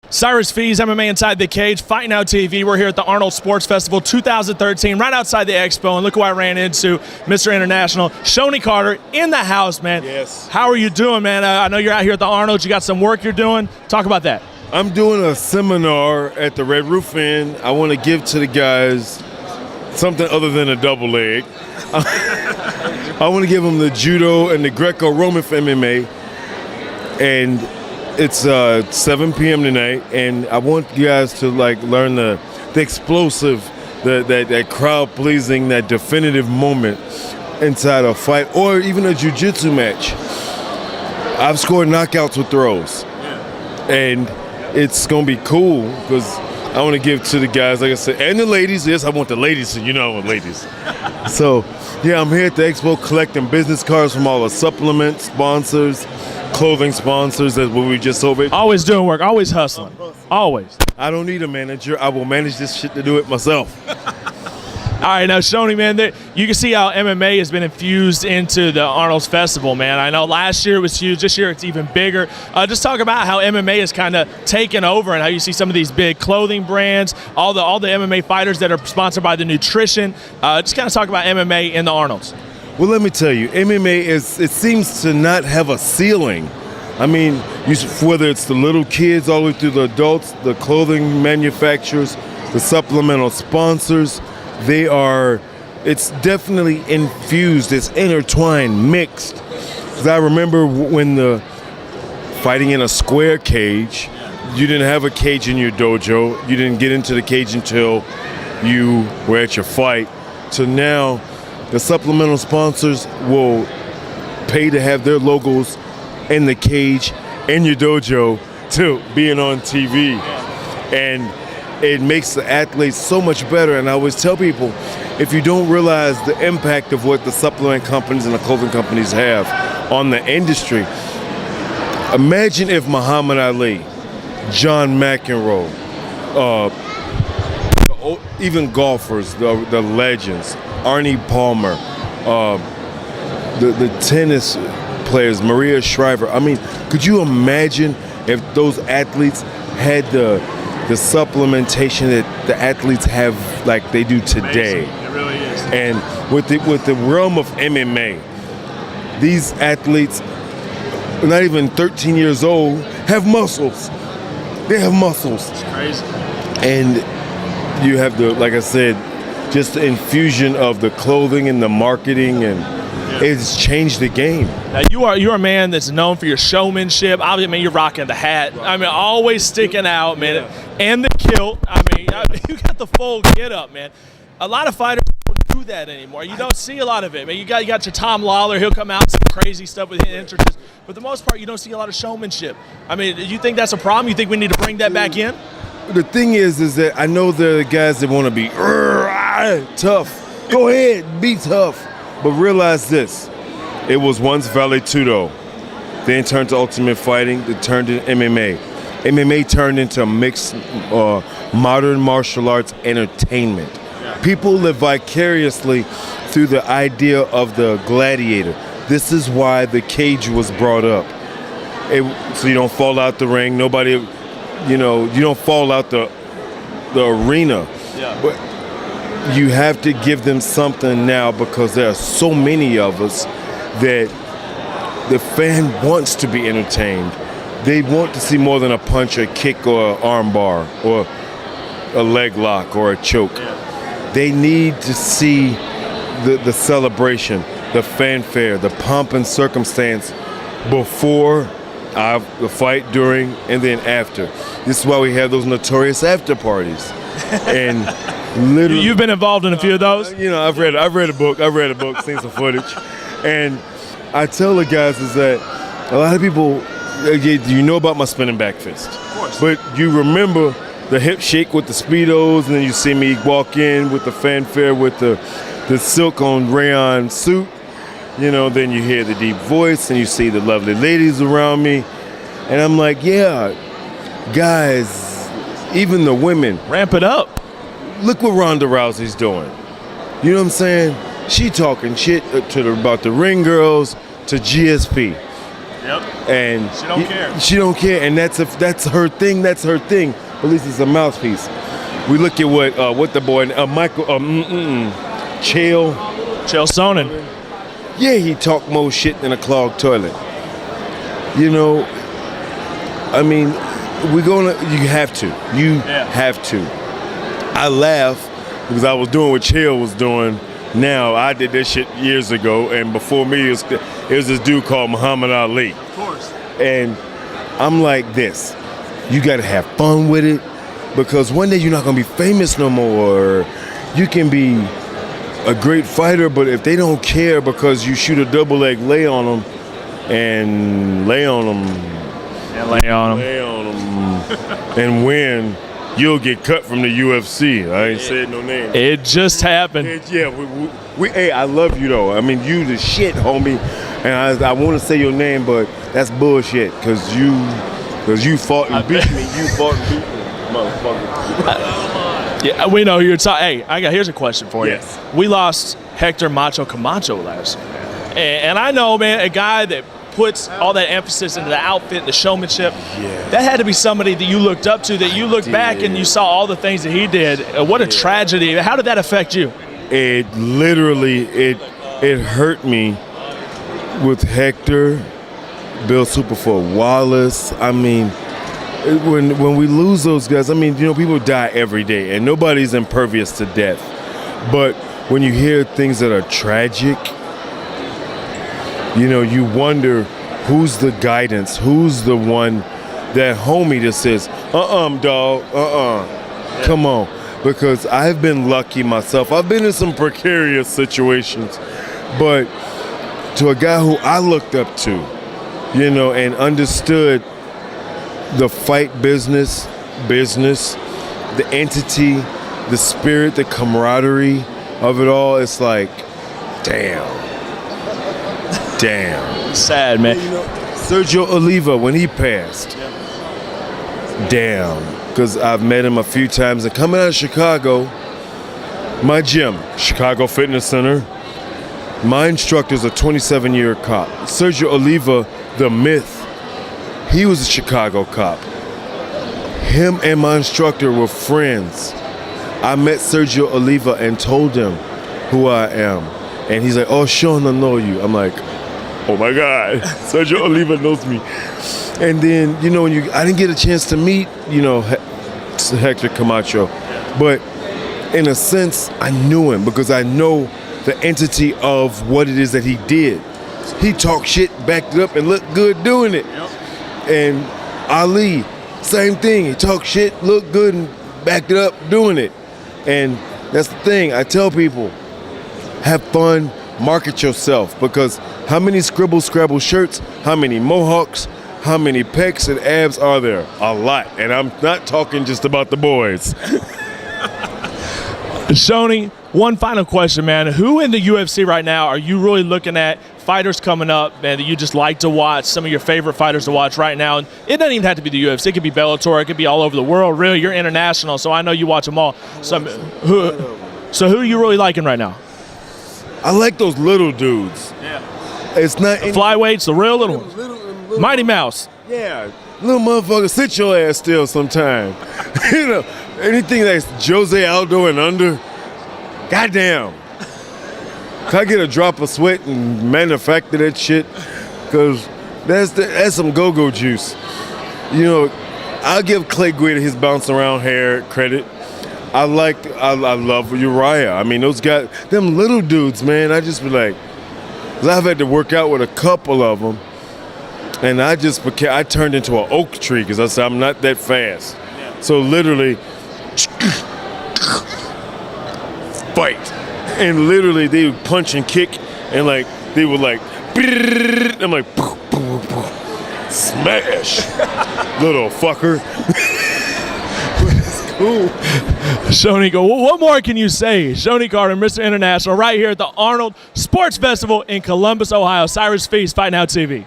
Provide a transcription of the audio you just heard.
Cyrus Fees, MMA Inside the Cage, Fight Now TV. We're here at the Arnold Sports Festival 2013, right outside the expo, and look who I ran into, Mr. International, Shonie Carter, in the house, man. Yes. How are you doing, man? I know you're out here at the Arnold. You got some work you're doing. Talk about that. I'm doing a seminar at the Red Roof Inn. I want to give to the guys something other than a double leg. I want to give them the judo and the Greco-Roman for MMA, and it's 7 p.m. tonight, and I want you guys to learn the explosive, that crowd-pleasing, that definitive moment inside a fight or even a jiu-jitsu match. I've scored knockouts with throws, and it's gonna be cool because I want to give to the guys, like I said, and the ladies. Yes, I want the ladies, so you know I want ladies. So yeah, I'm here at the expo collecting business cards from all the supplement sponsors, clothing sponsors, that's what we just over. Always doing work, always hustling, always. I don't need a manager. I will manage this shit to do it myself. All right, now, Shonie, man, you can see how MMA has been infused into the Arnold's Festival, man. I know last year it was huge. This year it's even bigger. Just talk about how MMA has kind of taken over and how you see some of these big clothing brands, all the MMA fighters that are sponsored by the nutrition. Just kind of talk about MMA in the Arnold's. Well, let me tell you, MMA it seems to not have a ceiling. I mean, whether it's the little kids all the way through the adults, the clothing manufacturers, the supplemental sponsors, it's definitely infused, it's intertwined, mixed. Because I remember when fighting in a square cage, you didn't have a cage in your dojo, you didn't get into the cage until you were at your fight. So now, the supplemental sponsors will pay to have their logos in the cage, in your dojo, to being on TV. And it makes the athletes so much better. And I always tell people, if you don't realize the impact of what the supplement companies and the clothing companies have on the industry, imagine if Muhammad Ali, John McEnroe, even golfers, the legends, Arnie Palmer, the tennis players, Maria Shriver. I mean, could you imagine if those athletes had the supplementation that the athletes have like they do today? Amazing. It really is. And with the realm of MMA, these athletes, not even 13 years old, have muscles. They have muscles. It's crazy. And you have like I said, just the infusion of the clothing and the marketing, and it's changed the game. Now you're a man that's known for your showmanship. Obviously, I mean, you're rocking the hat. I mean, always sticking out, man. Yeah. And the kilt. I mean, you got the full get up, man. A lot of fighters don't do that anymore. You don't see a lot of it, man. You got your Tom Lawler. He'll come out some crazy stuff with his entrances. But for the most part, you don't see a lot of showmanship. I mean, do you think that's a problem? You think we need to bring that back in? The thing is that I know there are guys that want to be tough. Go ahead, be tough. But realize this, it was once Vale Tudo, then turned to Ultimate Fighting, then turned into MMA. MMA turned into mixed modern martial arts entertainment. People live vicariously through the idea of the gladiator. This is why the cage was brought up. So you don't fall out the ring, nobody, you don't fall out the arena. Yeah. But you have to give them something now because there are so many of us that the fan wants to be entertained. They want to see more than a punch, a kick, or an arm bar, or a leg lock, or a choke. They need to see the celebration, the fanfare, the pomp and circumstance before the fight, during, and then after. This is why we have those notorious after parties. And literally, You've been involved in a few of those? I've read a book, seen some footage. And I tell the guys is that a lot of people, you know about my spinning back fist. Of course. But you remember the hip shake with the Speedos, and then you see me walk in with the fanfare with the silk on rayon suit. Then you hear the deep voice and you see the lovely ladies around me. And I'm like, yeah, guys, even the women. Ramp it up. Look what Ronda Rousey's doing. You know what I'm saying? She talking shit about the ring girls to GSP. Yep. And She don't care. She don't care, and that's her thing. That's her thing. At least it's a mouthpiece. We look at what the boy Michael Chael Sonnen. Yeah, he talk more shit than a clogged toilet. You know, I mean, you have to. You have to. I laugh because I was doing what Chael was doing. Now, I did this shit years ago, and before me, it was this dude called Muhammad Ali. Of course. And I'm like this. You got to have fun with it, because one day you're not going to be famous no more. You can be a great fighter, but if they don't care because you shoot a double leg lay on them and lay on them and win, you'll get cut from the UFC. I ain't said no name. It just happened. Hey, I love you though. I mean, you the shit, homie. And I want to say your name, but that's bullshit, because you fought and beat me. You fought and beat me, motherfucker. Yeah, we know who you're talking. Hey, here's a question for you. Yes. We lost Hector Camacho last year, and I know, man, a guy that puts all that emphasis into the outfit, the showmanship. Yeah. That had to be somebody that you looked up to, that you looked back and you saw all the things that he did. What a tragedy. How did that affect you? It literally, it hurt me with Hector, Bill Superfoot Wallace. I mean, when we lose those guys, I mean, you know, people die every day and nobody's impervious to death. But when you hear things that are tragic, you know, you wonder who's the guidance, who's the one, that homie that says, dog, come on. Because I've been lucky myself. I've been in some precarious situations, but to a guy who I looked up to, you know, and understood the fight business, the entity, the spirit, the camaraderie of it all, it's like, damn. Sad, man. You know, Sergio Oliva, when he passed, damn. Because I've met him a few times, and coming out of Chicago, my gym, Chicago Fitness Center, my instructor's a 27-year cop. Sergio Oliva, the myth, he was a Chicago cop. Him and my instructor were friends. I met Sergio Oliva and told him who I am. And he's like, oh, Sean, I know you. I'm like, oh my God, Sergio Oliva knows me. And then, you know, I didn't get a chance to meet, you know, Hector Camacho. But in a sense, I knew him because I know the entity of what it is that he did. He talked shit, backed it up, and looked good doing it. Yep. And Ali, same thing. He talked shit, looked good, and backed it up doing it. And that's the thing. I tell people, have fun, market yourself, because how many Scribble Scrabble shirts, how many mohawks, how many pecs and abs are there? A lot. And I'm not talking just about the boys. Shonie, one final question, man. Who in the UFC right now are you really looking at, fighters coming up, man, that you just like to watch, some of your favorite fighters to watch right now? And it doesn't even have to be the UFC. It could be Bellator. It could be all over the world. Really, you're international, so I know you watch them all. So who are you really liking right now? I like those little dudes. Yeah. It's not the flyweights, the real little ones. Little Mighty Mouse. Yeah. Little motherfucker, sit your ass still sometime. You know, anything that's Jose Aldo and under, goddamn. Can I get a drop of sweat and manufacture that shit? Because that's some go-go juice. You know, I'll give Clay Guida his bounce around hair credit. I love Uriah. I mean, those guys, them little dudes, man, I just be like, 'cause I've had to work out with a couple of them, and I turned into an oak tree because I said I'm not that fast. Yeah. So literally, fight. And literally they would punch and kick, and like, they would like, I'm like, smash, little fucker. Ooh. Shonie, what more can you say? Shonie Carter, Mr. International, right here at the Arnold Sports Festival in Columbus, Ohio. Cyrus Feast, Fight Now TV.